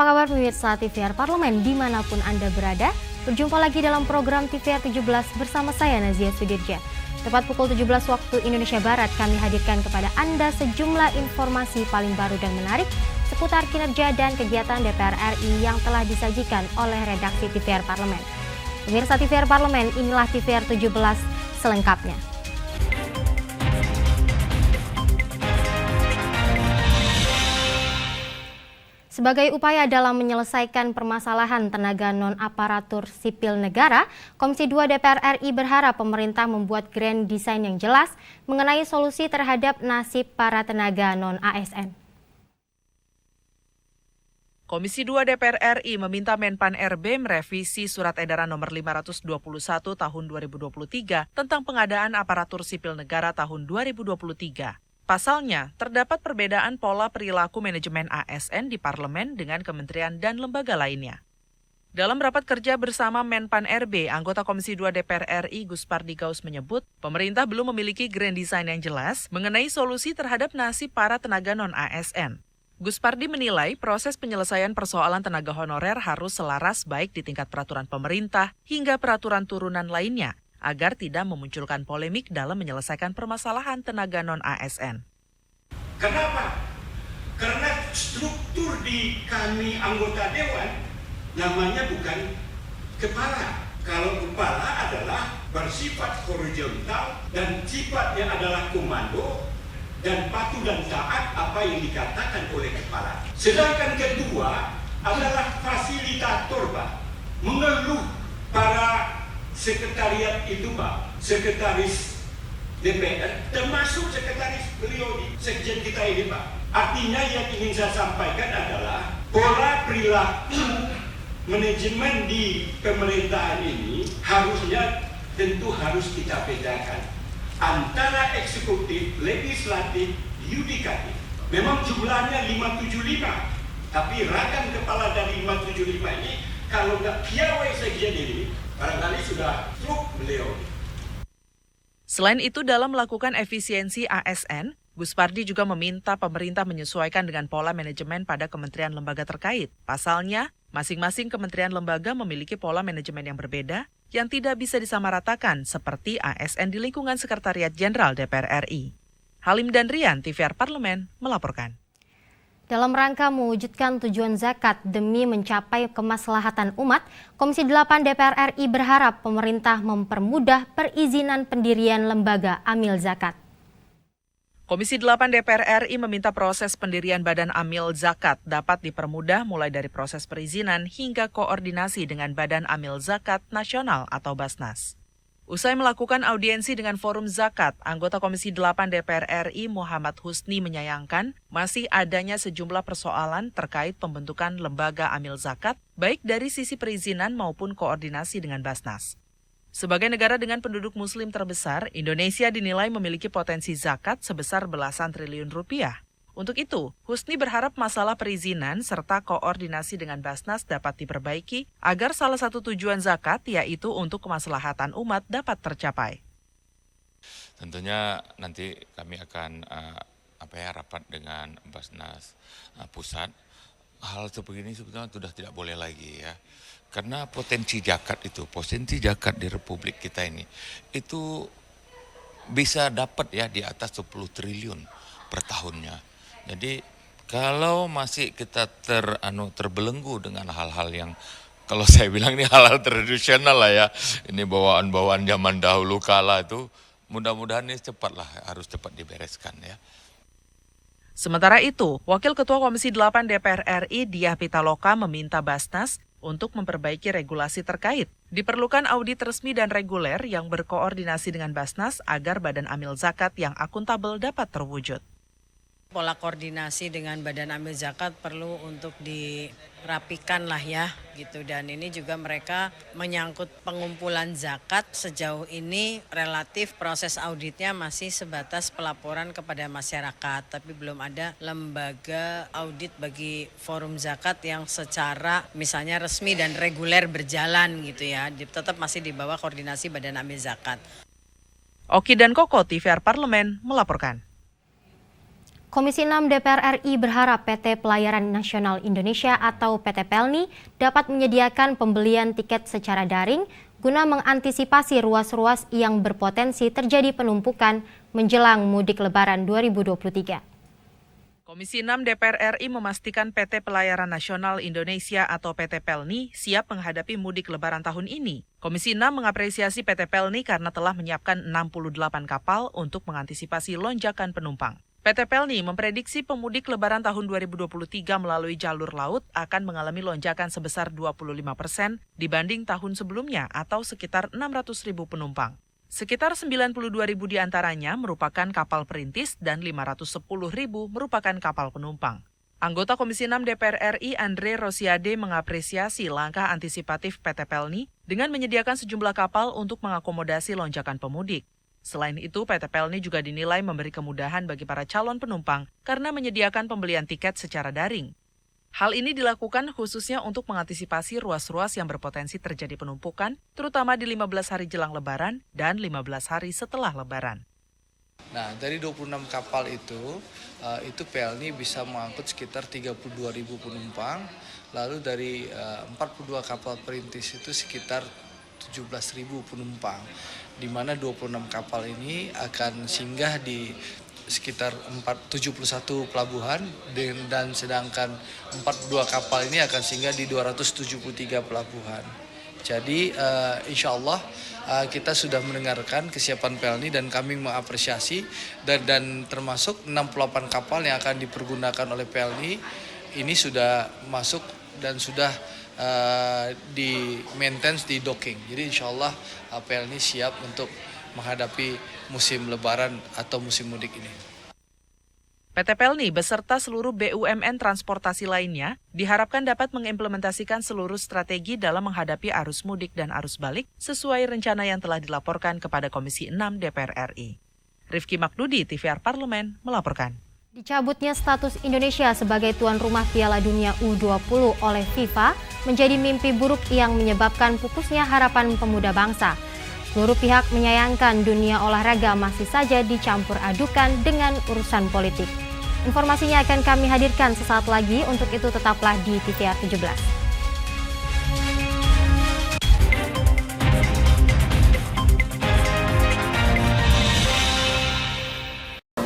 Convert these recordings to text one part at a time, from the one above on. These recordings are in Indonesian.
Apa kabar pemirsa TVR Parlemen dimanapun Anda berada? Berjumpa lagi dalam program TVR 17 bersama saya Nazia Sudirja. Tepat pukul 17 waktu Indonesia Barat kami hadirkan kepada Anda sejumlah informasi paling baru dan menarik seputar kinerja dan kegiatan DPR RI yang telah disajikan oleh redaksi TVR Parlemen. Pemirsa TVR Parlemen, inilah TVR 17 selengkapnya. Sebagai upaya dalam menyelesaikan permasalahan tenaga non-aparatur sipil negara, Komisi 2 DPR RI berharap pemerintah membuat grand design yang jelas mengenai solusi terhadap nasib para tenaga non-ASN. Komisi 2 DPR RI meminta Menpan RB merevisi Surat Edaran Nomor 521 Tahun 2023 tentang pengadaan aparatur sipil negara tahun 2023. Pasalnya, terdapat perbedaan pola perilaku manajemen ASN di parlemen dengan kementerian dan lembaga lainnya. Dalam rapat kerja bersama Menpan RB, anggota Komisi 2 DPR RI Gus Pardi Gaus menyebut, pemerintah belum memiliki grand design yang jelas mengenai solusi terhadap nasib para tenaga non-ASN. Gus Pardi menilai proses penyelesaian persoalan tenaga honorer harus selaras baik di tingkat peraturan pemerintah hingga peraturan turunan lainnya, agar tidak memunculkan polemik dalam menyelesaikan permasalahan tenaga non-ASN. Kenapa? Karena struktur di kami anggota dewan namanya bukan kepala. Kalau kepala adalah bersifat horizontal dan sifatnya adalah komando dan patuh dan taat apa yang dikatakan oleh kepala. Sedangkan kedua adalah fasilitator, Pak. Mengeluh para sekretariat itu, Pak, sekretaris DPR, termasuk sekretaris beliau di sekjen kita ini, Pak. Artinya yang ingin saya sampaikan adalah pola perilaku manajemen di pemerintahan ini harusnya tentu harus kita bedakan antara eksekutif, legislatif, yudikatif. Memang jumlahnya 575, tapi ragam kepala dari 575 ini kalau nggak piawai sekjen ini, barangkali sudah truk beliau. Selain itu, dalam melakukan efisiensi ASN, Gus Pardi juga meminta pemerintah menyesuaikan dengan pola manajemen pada kementerian lembaga terkait. Pasalnya, masing-masing kementerian lembaga memiliki pola manajemen yang berbeda yang tidak bisa disamaratakan seperti ASN di lingkungan Sekretariat Jenderal DPR RI. Halim dan Rian, TVR Parlemen, melaporkan. Dalam rangka mewujudkan tujuan zakat demi mencapai kemaslahatan umat, Komisi 8 DPR RI berharap pemerintah mempermudah perizinan pendirian lembaga amil zakat. Komisi 8 DPR RI meminta proses pendirian Badan Amil Zakat dapat dipermudah mulai dari proses perizinan hingga koordinasi dengan Badan Amil Zakat Nasional atau Basnas. Usai melakukan audiensi dengan Forum Zakat, anggota Komisi 8 DPR RI Muhammad Husni menyayangkan masih adanya sejumlah persoalan terkait pembentukan lembaga amil zakat, baik dari sisi perizinan maupun koordinasi dengan Basnas. Sebagai negara dengan penduduk muslim terbesar, Indonesia dinilai memiliki potensi zakat sebesar belasan triliun rupiah. Untuk itu, Husni berharap masalah perizinan serta koordinasi dengan Basnas dapat diperbaiki agar salah satu tujuan zakat yaitu untuk kemaslahatan umat dapat tercapai. Tentunya nanti kami akan rapat dengan Basnas pusat. Hal seperti ini sebetulnya sudah tidak boleh lagi ya. Karena potensi zakat di Republik kita ini itu bisa dapat ya di atas 10 triliun per tahunnya. Jadi kalau masih kita terbelenggu dengan hal-hal yang kalau saya bilang ini hal-hal tradisional lah ya, ini bawaan-bawaan zaman dahulu kala itu, mudah-mudahan ini harus cepat dibereskan ya. Sementara itu, Wakil Ketua Komisi 8 DPR RI Diah Pitaloka meminta Basnas untuk memperbaiki regulasi terkait. Diperlukan audit resmi dan reguler yang berkoordinasi dengan Basnas agar Badan Amil Zakat yang akuntabel dapat terwujud. Pola koordinasi dengan Badan Amil Zakat perlu untuk dirapikan lah ya gitu, dan ini juga mereka menyangkut pengumpulan zakat sejauh ini relatif proses auditnya masih sebatas pelaporan kepada masyarakat, tapi belum ada lembaga audit bagi Forum Zakat yang secara misalnya resmi dan reguler berjalan gitu ya, tetap masih di bawah koordinasi Badan Amil Zakat. Oki dan Koko, TVR Parlemen melaporkan. Komisi 6 DPR RI berharap PT Pelayaran Nasional Indonesia atau PT PELNI dapat menyediakan pembelian tiket secara daring guna mengantisipasi ruas-ruas yang berpotensi terjadi penumpukan menjelang mudik Lebaran 2023. Komisi 6 DPR RI memastikan PT Pelayaran Nasional Indonesia atau PT PELNI siap menghadapi mudik Lebaran tahun ini. Komisi 6 mengapresiasi PT PELNI karena telah menyiapkan 68 kapal untuk mengantisipasi lonjakan penumpang. PT PELNI memprediksi pemudik Lebaran tahun 2023 melalui jalur laut akan mengalami lonjakan sebesar 25% dibanding tahun sebelumnya atau sekitar 600.000 penumpang. Sekitar 92.000 diantaranya merupakan kapal perintis dan 510.000 merupakan kapal penumpang. Anggota Komisi 6 DPR RI Andre Rosiade mengapresiasi langkah antisipatif PT PELNI dengan menyediakan sejumlah kapal untuk mengakomodasi lonjakan pemudik. Selain itu, PT PELNI juga dinilai memberi kemudahan bagi para calon penumpang karena menyediakan pembelian tiket secara daring. Hal ini dilakukan khususnya untuk mengantisipasi ruas-ruas yang berpotensi terjadi penumpukan, terutama di 15 hari jelang Lebaran dan 15 hari setelah Lebaran. Nah, dari 26 kapal itu PELNI bisa mengangkut sekitar 32.000 penumpang, lalu dari 42 kapal perintis itu sekitar 17.000 penumpang, di mana 26 kapal ini akan singgah di sekitar 71 pelabuhan dan sedangkan 42 kapal ini akan singgah di 273 pelabuhan. Jadi insya Allah kita sudah mendengarkan kesiapan PELNI dan kami mengapresiasi dan termasuk 68 kapal yang akan dipergunakan oleh PELNI ini sudah masuk dan sudah di maintenance di docking. Jadi insya Allah PELNI siap untuk menghadapi musim Lebaran atau musim mudik ini. PT PELNI beserta seluruh BUMN transportasi lainnya diharapkan dapat mengimplementasikan seluruh strategi dalam menghadapi arus mudik dan arus balik sesuai rencana yang telah dilaporkan kepada Komisi 6 DPR RI. Rifki Makdudi, TVR Parlemen, melaporkan. Dicabutnya status Indonesia sebagai tuan rumah Piala Dunia U20 oleh FIFA menjadi mimpi buruk yang menyebabkan pupusnya harapan pemuda bangsa. Seluruh pihak menyayangkan dunia olahraga masih saja dicampur adukan dengan urusan politik. Informasinya akan kami hadirkan sesaat lagi, untuk itu tetaplah di TVR 17.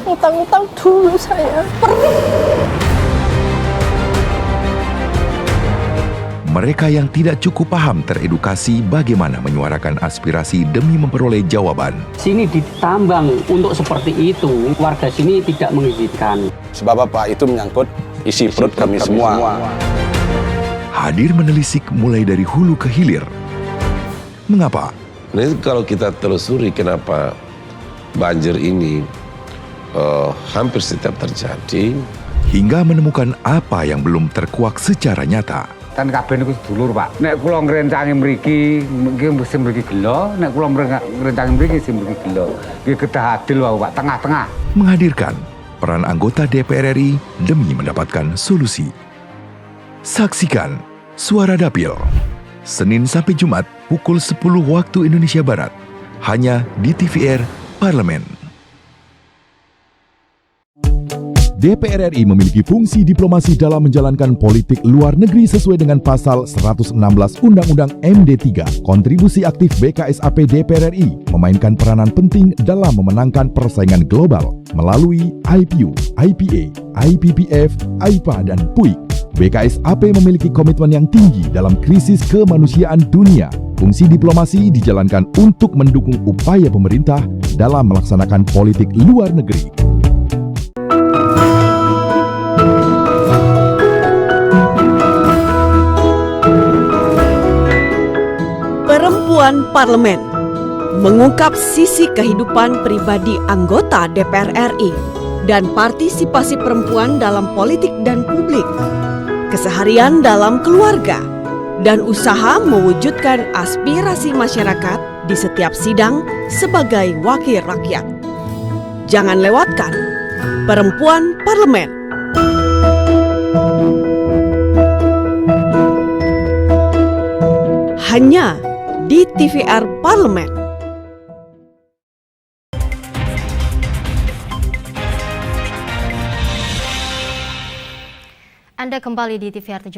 Utang-utang dulu saya. Mereka yang tidak cukup paham teredukasi bagaimana menyuarakan aspirasi demi memperoleh jawaban. Sini ditambang untuk seperti itu, warga sini tidak mengizinkan. Sebab apa itu menyangkut isi perut kami semua. Hadir menelisik mulai dari hulu ke hilir. Mengapa? Nah, kalau kita telusuri kenapa banjir ini hampir setiap terjadi. Hingga menemukan apa yang belum terkuak secara nyata. Kan kabeh niku sedulur, Pak. Nek kula ngrencangi mriki, mesti mriki gelo, nek kula ngrencangi mriki mesti mriki gelo. Nggih kedah adil wae, Pak, tengah-tengah. Menghadirkan peran anggota DPR RI demi mendapatkan solusi. Saksikan Suara Dapil, Senin sampai Jumat pukul 10 waktu Indonesia Barat, hanya di TVR Parlemen. DPR RI memiliki fungsi diplomasi dalam menjalankan politik luar negeri sesuai dengan pasal 116 Undang-Undang MD3. Kontribusi aktif BKSAP DPR RI memainkan peranan penting dalam memenangkan persaingan global melalui IPU, IPA, IPPF, AIPA, dan PUIK. BKSAP memiliki komitmen yang tinggi dalam krisis kemanusiaan dunia. Fungsi diplomasi dijalankan untuk mendukung upaya pemerintah dalam melaksanakan politik luar negeri. Perempuan Parlemen mengungkap sisi kehidupan pribadi anggota DPR RI dan partisipasi perempuan dalam politik dan publik, keseharian dalam keluarga, dan usaha mewujudkan aspirasi masyarakat di setiap sidang sebagai wakil rakyat. Jangan lewatkan Perempuan Parlemen. Hanya di TVR Parlemen. Anda kembali di TVR 17.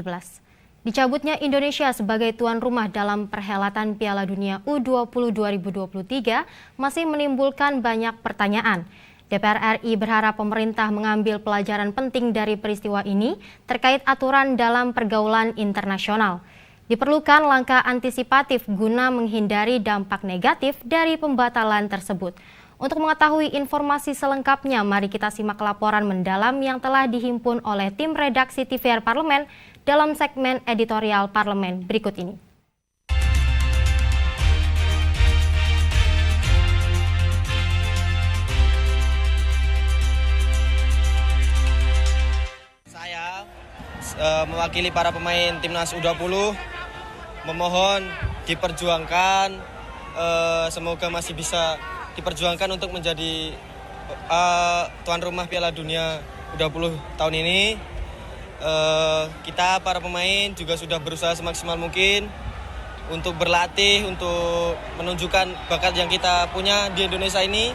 Dicabutnya Indonesia sebagai tuan rumah dalam perhelatan Piala Dunia U20 2023 masih menimbulkan banyak pertanyaan. DPR RI berharap pemerintah mengambil pelajaran penting dari peristiwa ini terkait aturan dalam pergaulan internasional. Diperlukan langkah antisipatif guna menghindari dampak negatif dari pembatalan tersebut. Untuk mengetahui informasi selengkapnya, mari kita simak laporan mendalam yang telah dihimpun oleh tim redaksi TVR Parlemen dalam segmen editorial Parlemen berikut ini. Saya mewakili para pemain timnas U20 memohon diperjuangkan, semoga masih bisa diperjuangkan untuk menjadi tuan rumah Piala Dunia U20 tahun ini. Kita para pemain juga sudah berusaha semaksimal mungkin untuk berlatih, untuk menunjukkan bakat yang kita punya di Indonesia ini.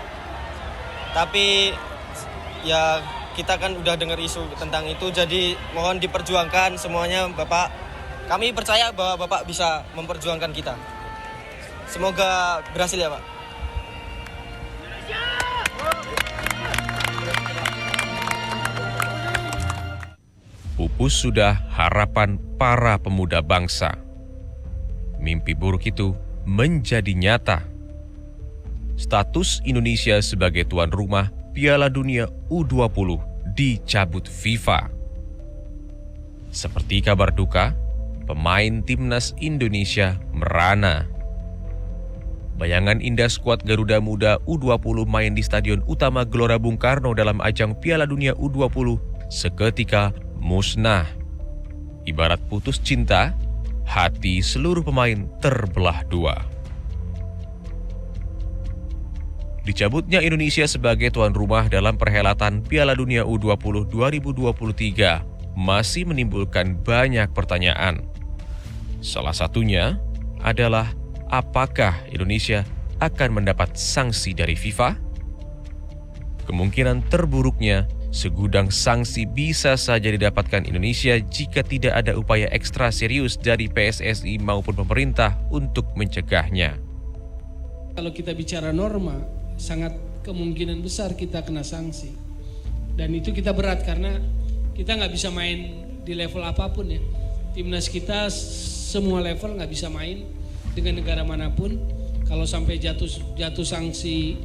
Tapi ya kita kan udah dengar isu tentang itu, jadi mohon diperjuangkan semuanya Bapak. Kami percaya bahwa Bapak bisa memperjuangkan kita. Semoga berhasil ya Pak. Pupus sudah harapan para pemuda bangsa. Mimpi buruk itu menjadi nyata. Status Indonesia sebagai tuan rumah Piala Dunia U20 dicabut FIFA. Seperti kabar duka, pemain timnas Indonesia merana. Bayangan indah skuad Garuda Muda U20 main di Stadion Utama Gelora Bung Karno dalam ajang Piala Dunia U20 seketika musnah. Ibarat putus cinta, hati seluruh pemain terbelah dua. Dicabutnya Indonesia sebagai tuan rumah dalam perhelatan Piala Dunia U20 2023 masih menimbulkan banyak pertanyaan. Salah satunya adalah apakah Indonesia akan mendapat sanksi dari FIFA? Kemungkinan terburuknya, segudang sanksi bisa saja didapatkan Indonesia jika tidak ada upaya ekstra serius dari PSSI maupun pemerintah untuk mencegahnya. Kalau kita bicara norma, sangat kemungkinan besar kita kena sanksi. Dan itu kita berat karena kita nggak bisa main di level apapun ya. Timnas kita semua level nggak bisa main dengan negara manapun. Kalau sampai jatuh sanksi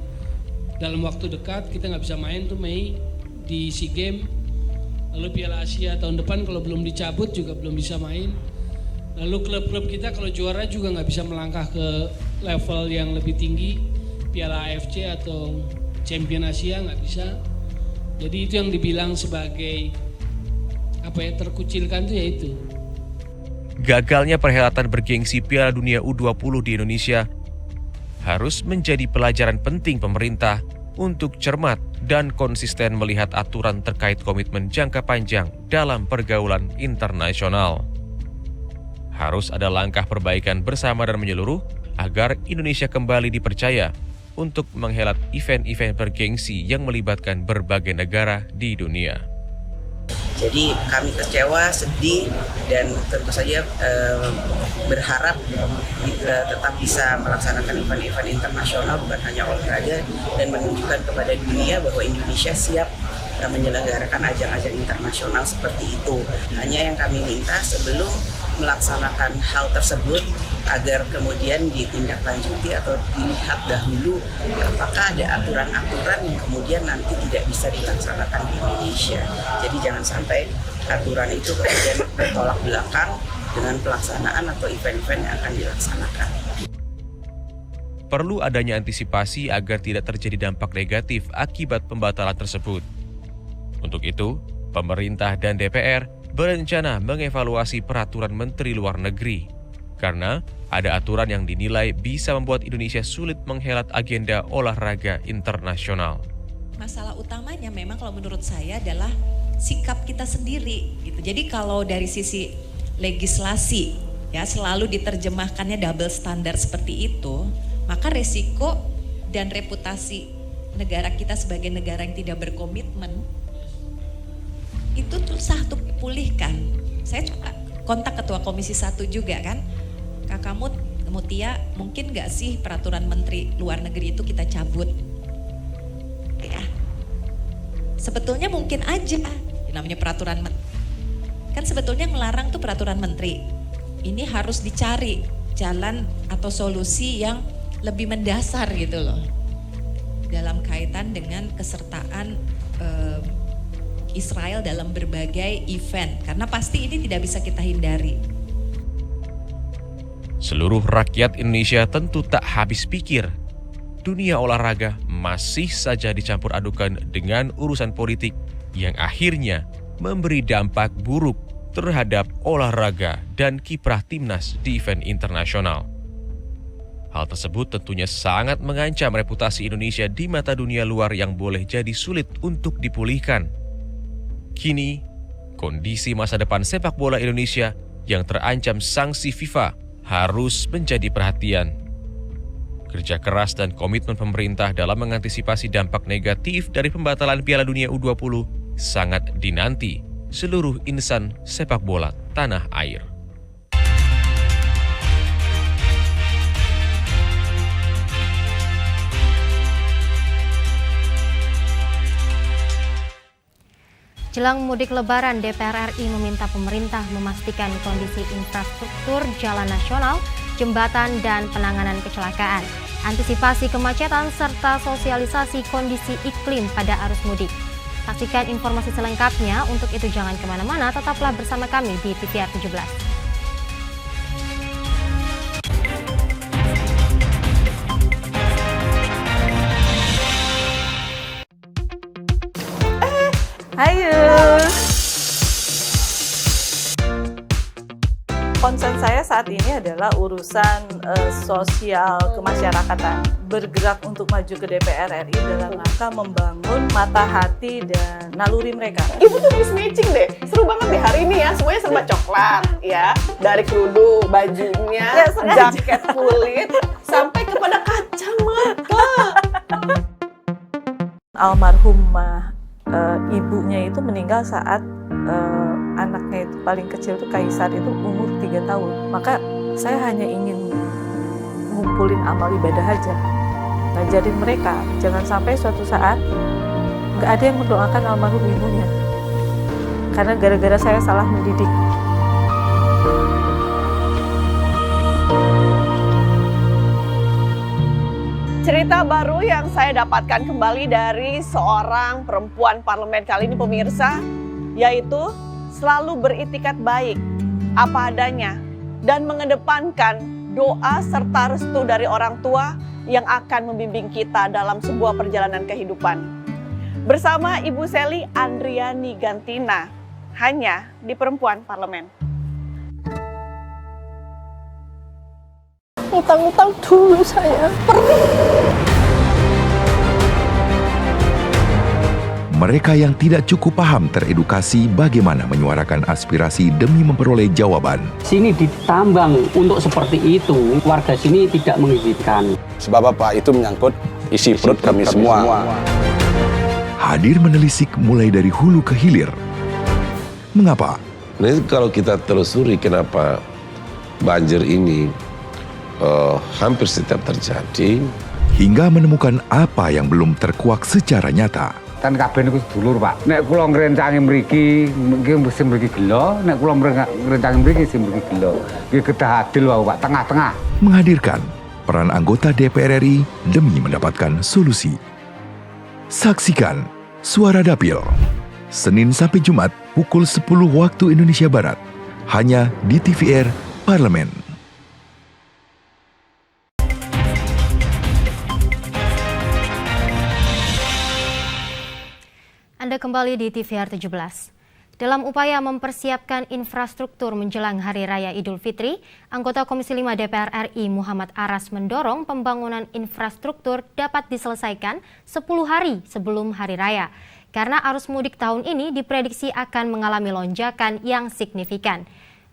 dalam waktu dekat, kita nggak bisa main tuh Mei di SEA Games, lalu Piala Asia tahun depan kalau belum dicabut juga belum bisa main. Lalu klub-klub kita kalau juara juga nggak bisa melangkah ke level yang lebih tinggi, Piala AFC atau Champion Asia nggak bisa. Jadi itu yang dibilang sebagai terkucilkan tuh ya itu. Gagalnya perhelatan bergengsi Piala Dunia U20 di Indonesia harus menjadi pelajaran penting pemerintah untuk cermat dan konsisten melihat aturan terkait komitmen jangka panjang dalam pergaulan internasional. Harus ada langkah perbaikan bersama dan menyeluruh agar Indonesia kembali dipercaya untuk menghelat event-event bergengsi yang melibatkan berbagai negara di dunia. Jadi kami kecewa, sedih, dan tentu saja berharap tetap bisa melaksanakan event-event internasional bukan hanya olahraga dan menunjukkan kepada dunia bahwa Indonesia siap menyelenggarakan ajang-ajang internasional seperti itu. Hanya yang kami minta sebelum melaksanakan hal tersebut agar kemudian ditindaklanjuti atau dilihat dahulu apakah ada aturan-aturan yang kemudian nanti tidak bisa dilaksanakan di Indonesia. Jadi jangan sampai aturan itu kemudian bertolak belakang dengan pelaksanaan atau event-event yang akan dilaksanakan. Perlu adanya antisipasi agar tidak terjadi dampak negatif akibat pembatalan tersebut. Untuk itu, pemerintah dan DPR berencana mengevaluasi peraturan Menteri Luar Negeri karena ada aturan yang dinilai bisa membuat Indonesia sulit menghelat agenda olahraga internasional. Masalah utamanya memang kalau menurut saya adalah sikap kita sendiri gitu. Jadi kalau dari sisi legislasi ya selalu diterjemahkannya double standar seperti itu, maka resiko dan reputasi negara kita sebagai negara yang tidak berkomitmen itu susah untuk dipulihkan. Saya coba kontak Ketua Komisi 1 juga kan, Kakak Mutia, mungkin nggak sih peraturan Menteri Luar Negeri itu kita cabut? Ya, sebetulnya mungkin aja, namanya peraturan kan sebetulnya melarang tuh peraturan Menteri. Ini harus dicari jalan atau solusi yang lebih mendasar gitu loh, dalam kaitan dengan kesertaan Israel dalam berbagai event, karena pasti ini tidak bisa kita hindari. Seluruh rakyat Indonesia tentu tak habis pikir. Dunia olahraga masih saja dicampur adukan dengan urusan politik yang akhirnya memberi dampak buruk terhadap olahraga dan kiprah timnas di event internasional. Hal tersebut tentunya sangat mengancam reputasi Indonesia di mata dunia luar yang boleh jadi sulit untuk dipulihkan. Kini, kondisi masa depan sepak bola Indonesia yang terancam sanksi FIFA harus menjadi perhatian. Kerja keras dan komitmen pemerintah dalam mengantisipasi dampak negatif dari pembatalan Piala Dunia U20 sangat dinanti seluruh insan sepak bola tanah air. Jelang mudik Lebaran, DPR RI meminta pemerintah memastikan kondisi infrastruktur jalan nasional, jembatan, dan penanganan kecelakaan, antisipasi kemacetan, serta sosialisasi kondisi iklim pada arus mudik. Saksikan informasi selengkapnya. Untuk itu jangan kemana-mana, tetaplah bersama kami di TVR 17. Hayu. Konsen saya saat ini adalah urusan sosial kemasyarakatan, bergerak untuk maju ke DPR RI dalam rangka membangun mata hati dan naluri mereka. Ibu tuh miss matching deh, seru banget deh hari ini ya, semuanya serba coklat ya, dari kerudung, bajunya, jaket kulit, sampai kepada kacamata. Almarhumah ibunya itu meninggal saat anaknya itu paling kecil itu Kaisar itu umur 3 tahun. Maka saya hanya ingin ngumpulin amal ibadah aja, ngajarin mereka jangan sampai suatu saat nggak ada yang mendoakan almarhum ibunya karena gara-gara saya salah mendidik. Cerita baru yang saya dapatkan kembali dari seorang perempuan parlemen kali ini pemirsa, yaitu selalu beritikat baik, apa adanya, dan mengedepankan doa serta restu dari orang tua yang akan membimbing kita dalam sebuah perjalanan kehidupan. Bersama Ibu Sally Andriani Gantina, hanya di Perempuan Parlemen. Utang-utang dulu saya. Mereka yang tidak cukup paham teredukasi bagaimana menyuarakan aspirasi demi memperoleh jawaban. Sini ditambang untuk seperti itu, warga sini tidak mengizinkan. Sebab apa? Itu menyangkut isi perut kami semua. Hadir menelisik mulai dari hulu ke hilir. Mengapa? Nah, kalau kita telusuri kenapa banjir ini hampir setiap terjadi, hingga menemukan apa yang belum terkuak secara nyata. Kan kabeh niku sedulur, Pak. Nek kula ngrencangi mriki, nggih mesti mriki gelo, nek kula ngrencangi mriki sing mriki gelo. Nggih kedah adil wae, Pak, tengah-tengah. Menghadirkan peran anggota DPR RI demi mendapatkan solusi. Saksikan Suara Dapil, Senin sampai Jumat pukul 10 waktu Indonesia Barat, hanya di TVR Parlemen. Anda kembali di TVR 17. Dalam upaya mempersiapkan infrastruktur menjelang Hari Raya Idul Fitri, anggota Komisi 5 DPR RI Muhammad Aras mendorong pembangunan infrastruktur dapat diselesaikan 10 hari sebelum Hari Raya. Karena arus mudik tahun ini diprediksi akan mengalami lonjakan yang signifikan.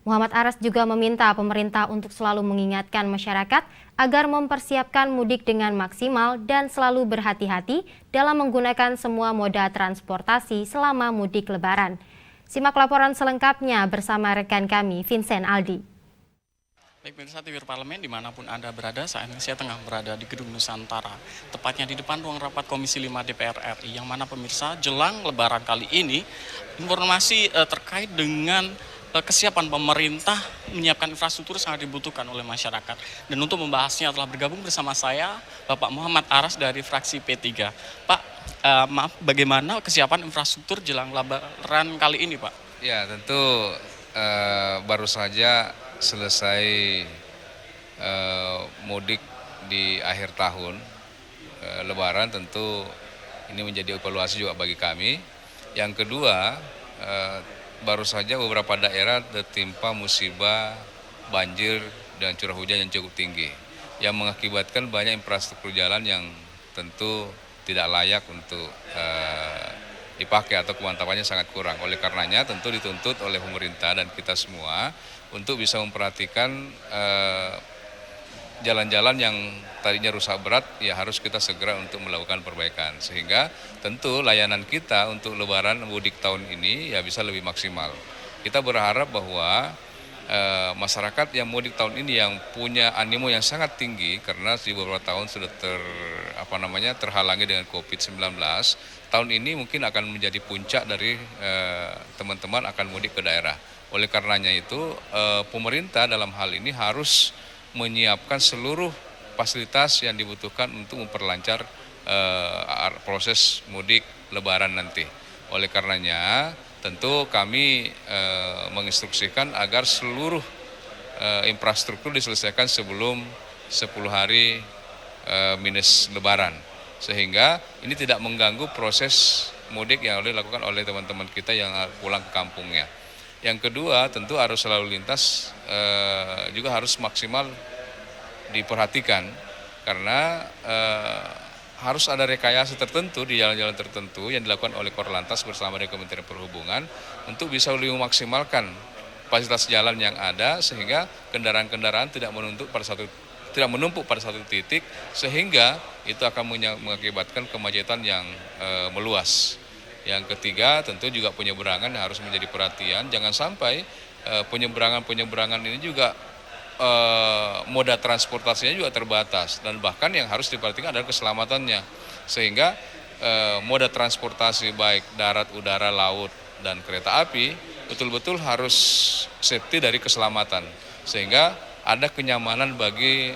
Muhammad Aras juga meminta pemerintah untuk selalu mengingatkan masyarakat agar mempersiapkan mudik dengan maksimal dan selalu berhati-hati dalam menggunakan semua moda transportasi selama mudik Lebaran. Simak laporan selengkapnya bersama rekan kami, Vincent Aldi. Baik pemirsa TV Parlemen dimanapun Anda berada, saat ini saya tengah berada di Gedung Nusantara, tepatnya di depan ruang rapat Komisi 5 DPR RI, yang mana pemirsa jelang Lebaran kali ini, informasi terkait dengan kesiapan pemerintah menyiapkan infrastruktur sangat dibutuhkan oleh masyarakat. Dan untuk membahasnya telah bergabung bersama saya Bapak Muhammad Aras dari fraksi P3. Pak, maaf, bagaimana kesiapan infrastruktur jelang Lebaran kali ini, Pak? Ya, tentu baru saja selesai mudik di akhir tahun, Lebaran, tentu ini menjadi evaluasi juga bagi kami. Yang kedua, baru saja beberapa daerah tertimpa musibah banjir dan curah hujan yang cukup tinggi, yang mengakibatkan banyak infrastruktur jalan yang tentu tidak layak untuk dipakai atau kemantapannya sangat kurang. Oleh karenanya tentu dituntut oleh pemerintah dan kita semua untuk bisa memperhatikan jalan-jalan yang tadinya rusak berat, ya harus kita segera untuk melakukan perbaikan. Sehingga tentu layanan kita untuk Lebaran mudik tahun ini ya bisa lebih maksimal. Kita berharap bahwa masyarakat yang mudik tahun ini yang punya animo yang sangat tinggi karena di beberapa tahun sudah terhalangi dengan COVID-19, tahun ini mungkin akan menjadi puncak dari teman-teman akan mudik ke daerah. Oleh karenanya itu pemerintah dalam hal ini harus menyiapkan seluruh fasilitas yang dibutuhkan untuk memperlancar proses mudik Lebaran nanti. Oleh karenanya tentu kami menginstruksikan agar seluruh infrastruktur diselesaikan sebelum 10 hari minus Lebaran. Sehingga ini tidak mengganggu proses mudik yang dilakukan oleh teman-teman kita yang pulang ke kampungnya. Yang kedua, tentu arus lalu lintas juga harus maksimal diperhatikan karena harus ada rekayasa tertentu di jalan-jalan tertentu yang dilakukan oleh Korlantas bersama dengan Kementerian Perhubungan untuk bisa lebih memaksimalkan fasilitas jalan yang ada sehingga kendaraan-kendaraan tidak menumpuk pada satu titik sehingga itu akan mengakibatkan kemacetan yang meluas. Yang ketiga tentu juga penyeberangan harus menjadi perhatian, jangan sampai penyeberangan ini juga moda transportasinya juga terbatas dan bahkan yang harus diperhatikan adalah keselamatannya sehingga moda transportasi baik darat, udara, laut dan kereta api betul-betul harus safety dari keselamatan sehingga ada kenyamanan bagi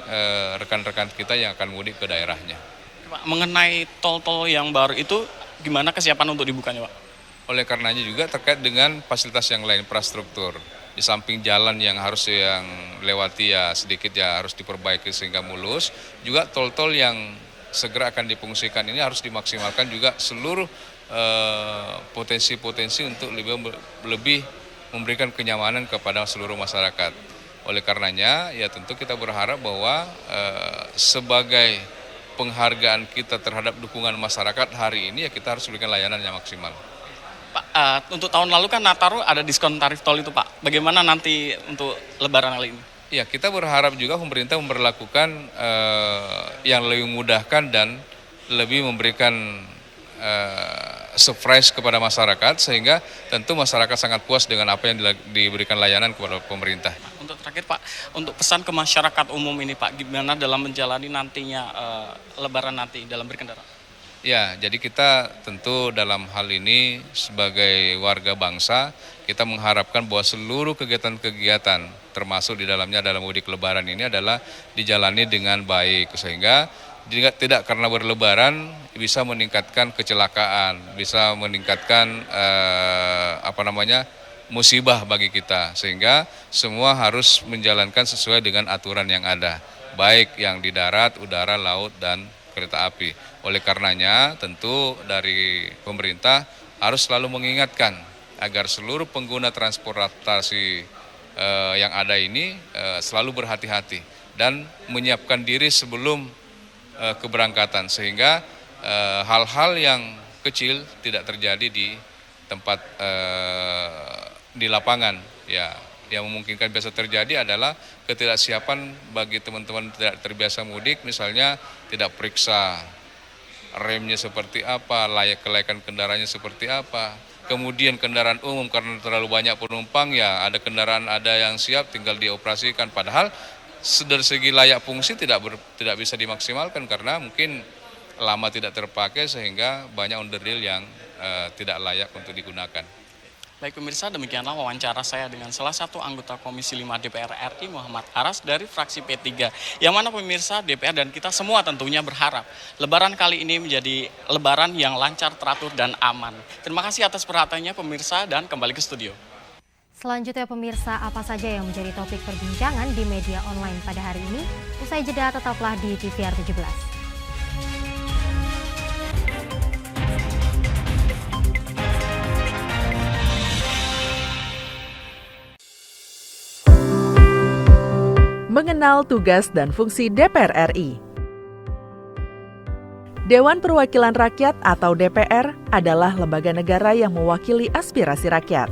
rekan-rekan kita yang akan mudik ke daerahnya. Pak, mengenai tol-tol yang baru itu gimana kesiapan untuk dibukanya, Pak? Oleh karenanya juga terkait dengan fasilitas yang lain, infrastruktur. Di samping jalan yang harus yang lewati ya sedikit ya harus diperbaiki sehingga mulus, juga tol-tol yang segera akan difungsikan ini harus dimaksimalkan juga seluruh potensi-potensi untuk lebih memberikan kenyamanan kepada seluruh masyarakat. Oleh karenanya ya tentu kita berharap bahwa sebagai penghargaan kita terhadap dukungan masyarakat hari ini ya kita harus berikan layanan yang maksimal. Pak, untuk tahun lalu kan Nataru ada diskon tarif tol itu, Pak. Bagaimana nanti untuk Lebaran kali ini? Ya, kita berharap juga pemerintah memperlakukan yang lebih memudahkan dan lebih memberikan surprise kepada masyarakat sehingga tentu masyarakat sangat puas dengan apa yang diberikan layanan kepada pemerintah. Untuk terakhir Pak, untuk pesan ke masyarakat umum ini Pak, gimana dalam menjalani nantinya Lebaran nanti dalam berkendara? Ya, jadi kita tentu dalam hal ini sebagai warga bangsa kita mengharapkan bahwa seluruh kegiatan-kegiatan termasuk di dalamnya dalam mudik Lebaran ini adalah dijalani dengan baik sehingga tidak karena berlebaran bisa meningkatkan kecelakaan, bisa meningkatkan musibah bagi kita sehingga semua harus menjalankan sesuai dengan aturan yang ada, baik yang di darat, udara, laut dan kereta api. Oleh karenanya tentu dari pemerintah harus selalu mengingatkan agar seluruh pengguna transportasi yang ada ini selalu berhati-hati dan menyiapkan diri sebelum keberangkatan sehingga hal-hal yang kecil tidak terjadi di tempat di lapangan. Ya, yang memungkinkan biasa terjadi adalah ketidaksiapan bagi teman-teman tidak terbiasa mudik, misalnya tidak periksa remnya seperti apa, kelayakan kendaraannya seperti apa, kemudian kendaraan umum karena terlalu banyak penumpang, ya ada kendaraan ada yang siap tinggal dioperasikan. Padahal dari segi layak fungsi tidak bisa dimaksimalkan karena mungkin lama tidak terpakai sehingga banyak onderdil yang tidak layak untuk digunakan. Baik pemirsa, demikianlah wawancara saya dengan salah satu anggota Komisi 5 DPR RI, Muhammad Aras dari fraksi P3. Yang mana pemirsa, DPR dan kita semua tentunya berharap Lebaran kali ini menjadi Lebaran yang lancar, teratur, dan aman. Terima kasih atas perhatiannya pemirsa dan kembali ke studio. Selanjutnya pemirsa, apa saja yang menjadi topik perbincangan di media online pada hari ini? Usai jeda tetaplah di TVR 17. Mengenal tugas dan fungsi DPR RI. Dewan Perwakilan Rakyat atau DPR adalah lembaga negara yang mewakili aspirasi rakyat.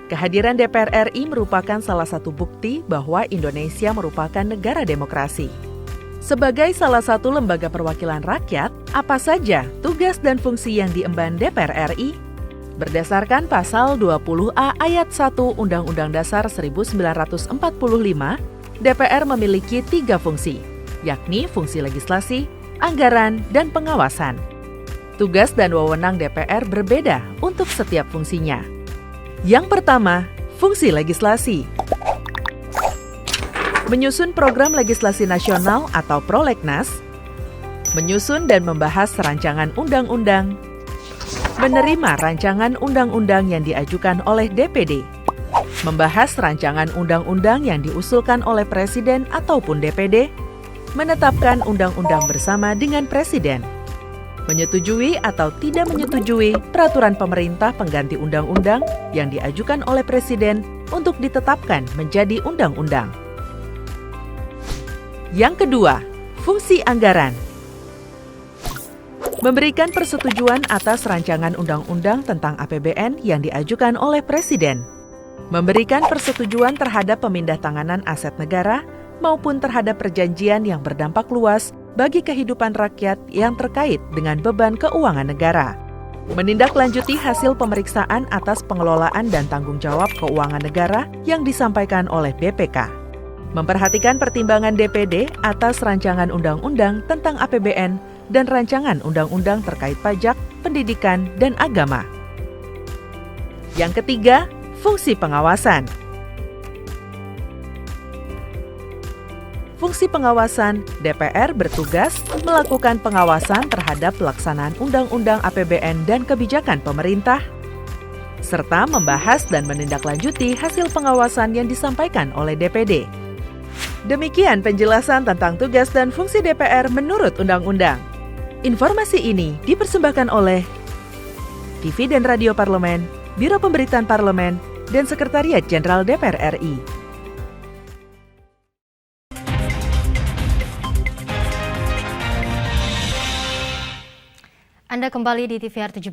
Kehadiran DPR RI merupakan salah satu bukti bahwa Indonesia merupakan negara demokrasi. Sebagai salah satu lembaga perwakilan rakyat, apa saja tugas dan fungsi yang diemban DPR RI? Berdasarkan pasal 20A ayat 1 Undang-Undang Dasar 1945, DPR memiliki 3 fungsi, yakni fungsi legislasi, anggaran, dan pengawasan. Tugas dan wewenang DPR berbeda untuk setiap fungsinya. Yang pertama, fungsi legislasi. Menyusun program legislasi nasional atau prolegnas, menyusun dan membahas rancangan undang-undang, menerima rancangan undang-undang yang diajukan oleh DPD, membahas rancangan undang-undang yang diusulkan oleh Presiden ataupun DPD, menetapkan undang-undang bersama dengan Presiden, menyetujui atau tidak menyetujui peraturan pemerintah pengganti undang-undang yang diajukan oleh Presiden untuk ditetapkan menjadi undang-undang. Yang kedua, fungsi anggaran. Memberikan persetujuan atas rancangan undang-undang tentang APBN yang diajukan oleh Presiden. Memberikan persetujuan terhadap pemindahntanganan aset negara maupun terhadap perjanjian yang berdampak luas bagi kehidupan rakyat yang terkait dengan beban keuangan negara. Menindaklanjuti hasil pemeriksaan atas pengelolaan dan tanggung jawab keuangan negara yang disampaikan oleh BPK. Memperhatikan pertimbangan DPD atas rancangan undang-undang tentang APBN dan rancangan undang-undang terkait pajak, pendidikan, dan agama. Yang ketiga, fungsi pengawasan. Fungsi pengawasan, DPR bertugas melakukan pengawasan terhadap pelaksanaan undang-undang APBN dan kebijakan pemerintah, serta membahas dan menindaklanjuti hasil pengawasan yang disampaikan oleh DPD. Demikian penjelasan tentang tugas dan fungsi DPR menurut undang-undang. Informasi ini dipersembahkan oleh TV dan Radio Parlemen, Biro Pemberitaan Parlemen, dan Sekretariat Jenderal DPR RI. Anda kembali di TVR 17.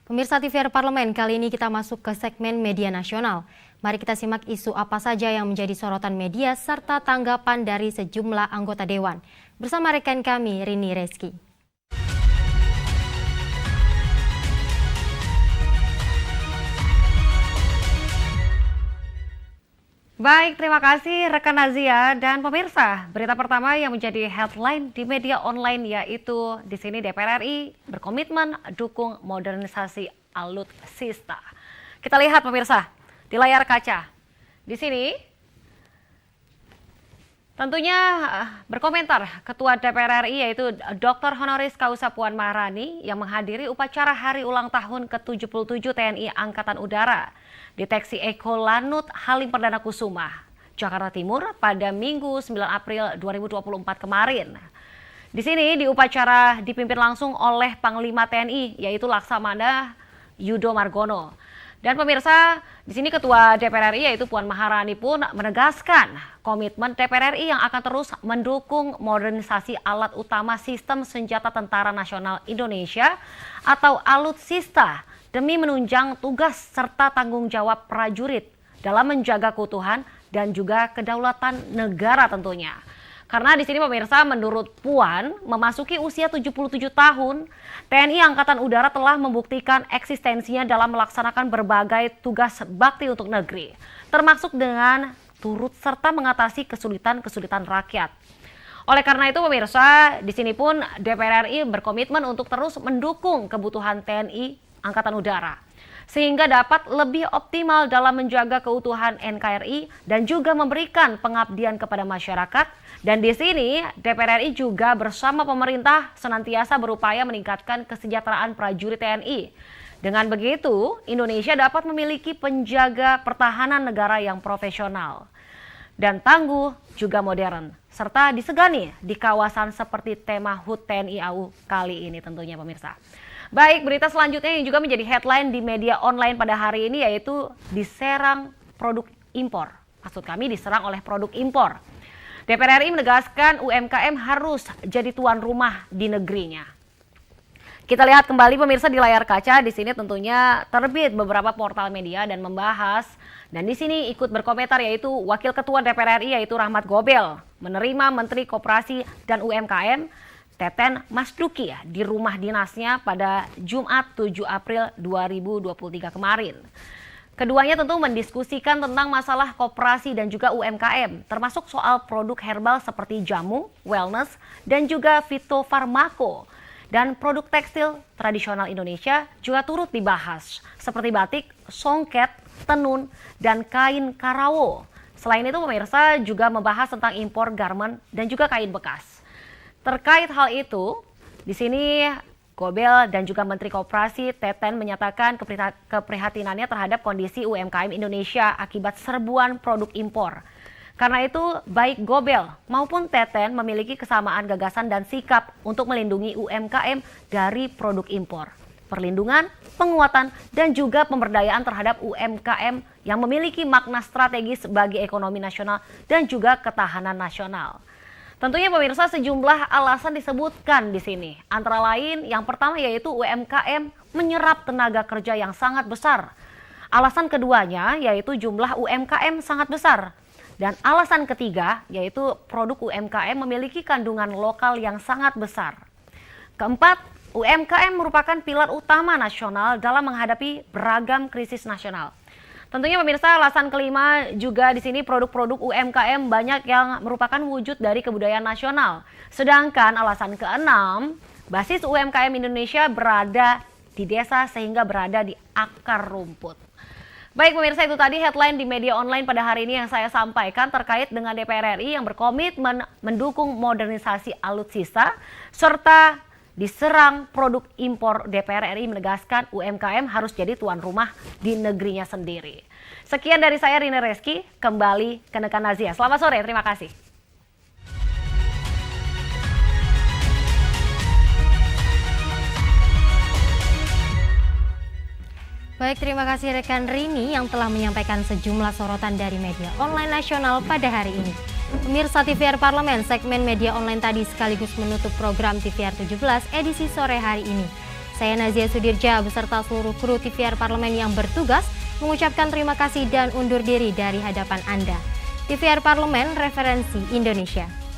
Pemirsa TVR Parlemen, kali ini kita masuk ke segmen media nasional. Mari kita simak isu apa saja yang menjadi sorotan media serta tanggapan dari sejumlah anggota Dewan. Bersama rekan kami, Rini Reski. Baik, terima kasih rekan Nazia dan pemirsa. Berita pertama yang menjadi headline di media online yaitu di sini DPR RI berkomitmen dukung modernisasi alutsista. Kita lihat pemirsa di layar kaca. Di sini tentunya berkomentar Ketua DPR RI yaitu Dr. Honoris Causa Puan Maharani yang menghadiri upacara hari ulang tahun ke-77 TNI Angkatan Udara di Teksi Eko Lanut Halim Perdana Kusuma, Jakarta Timur pada Minggu 9 April 2024 kemarin. Di sini di upacara dipimpin langsung oleh Panglima TNI yaitu Laksamana Yudo Margono. Dan pemirsa, di sini Ketua DPR RI yaitu Puan Maharani pun menegaskan komitmen DPR RI yang akan terus mendukung modernisasi alat utama Sistem Senjata Tentara Nasional Indonesia atau Alutsista demi menunjang tugas serta tanggung jawab prajurit dalam menjaga keutuhan dan juga kedaulatan negara tentunya. Karena di sini pemirsa, menurut Puan, memasuki usia 77 tahun, TNI Angkatan Udara telah membuktikan eksistensinya dalam melaksanakan berbagai tugas bakti untuk negeri, termasuk dengan turut serta mengatasi kesulitan-kesulitan rakyat. Oleh karena itu pemirsa, di sini pun DPR RI berkomitmen untuk terus mendukung kebutuhan TNI Angkatan Udara, sehingga dapat lebih optimal dalam menjaga keutuhan NKRI dan juga memberikan pengabdian kepada masyarakat. Dan di sini DPR RI juga bersama pemerintah senantiasa berupaya meningkatkan kesejahteraan prajurit TNI. Dengan begitu, Indonesia dapat memiliki penjaga pertahanan negara yang profesional dan tangguh juga modern, serta disegani di kawasan seperti tema HUT TNI AU kali ini tentunya pemirsa. Baik, berita selanjutnya yang juga menjadi headline di media online pada hari ini yaitu diserang produk impor. Maksud kami diserang oleh produk impor. DPR RI menegaskan UMKM harus jadi tuan rumah di negerinya. Kita lihat kembali pemirsa di layar kaca, di sini tentunya terbit beberapa portal media dan membahas. Dan di sini ikut berkomentar yaitu Wakil Ketua DPR RI yaitu Rahmat Gobel menerima Menteri Koperasi dan UMKM Teten Masduki di rumah dinasnya pada Jumat 7 April 2023 kemarin. Keduanya tentu mendiskusikan tentang masalah koperasi dan juga UMKM, termasuk soal produk herbal seperti jamu, wellness, dan juga fitofarmako. Dan produk tekstil tradisional Indonesia juga turut dibahas, seperti batik, songket, tenun, dan kain karawo. Selain itu pemirsa juga membahas tentang impor garment dan juga kain bekas. Terkait hal itu, di sini Gobel dan juga Menteri Koperasi Teten menyatakan keprihatinannya terhadap kondisi UMKM Indonesia akibat serbuan produk impor. Karena itu, baik Gobel maupun Teten memiliki kesamaan gagasan dan sikap untuk melindungi UMKM dari produk impor. Perlindungan, penguatan, dan juga pemberdayaan terhadap UMKM yang memiliki makna strategis bagi ekonomi nasional dan juga ketahanan nasional. Tentunya pemirsa sejumlah alasan disebutkan di sini. Antara lain yang pertama yaitu UMKM menyerap tenaga kerja yang sangat besar. Alasan keduanya yaitu jumlah UMKM sangat besar. Dan alasan ketiga yaitu produk UMKM memiliki kandungan lokal yang sangat besar. Keempat, UMKM merupakan pilar utama nasional dalam menghadapi beragam krisis nasional. Tentunya pemirsa alasan kelima juga di sini produk-produk UMKM banyak yang merupakan wujud dari kebudayaan nasional. Sedangkan alasan keenam, basis UMKM Indonesia berada di desa sehingga berada di akar rumput. Baik pemirsa, itu tadi headline di media online pada hari ini yang saya sampaikan terkait dengan DPR RI yang berkomitmen mendukung modernisasi alutsista serta diserang produk impor. DPR RI menegaskan UMKM harus jadi tuan rumah di negerinya sendiri. Sekian dari saya Rina Reski, kembali ke Nekan Nazia. Selamat sore, terima kasih. Baik, terima kasih rekan Rini yang telah menyampaikan sejumlah sorotan dari media online nasional pada hari ini. Pemirsa TVR Parlemen, segmen media online tadi sekaligus menutup program TVR 17 edisi sore hari ini. Saya Nazia Sudirja beserta seluruh kru TVR Parlemen yang bertugas mengucapkan terima kasih dan undur diri dari hadapan Anda. TVR Parlemen, referensi Indonesia.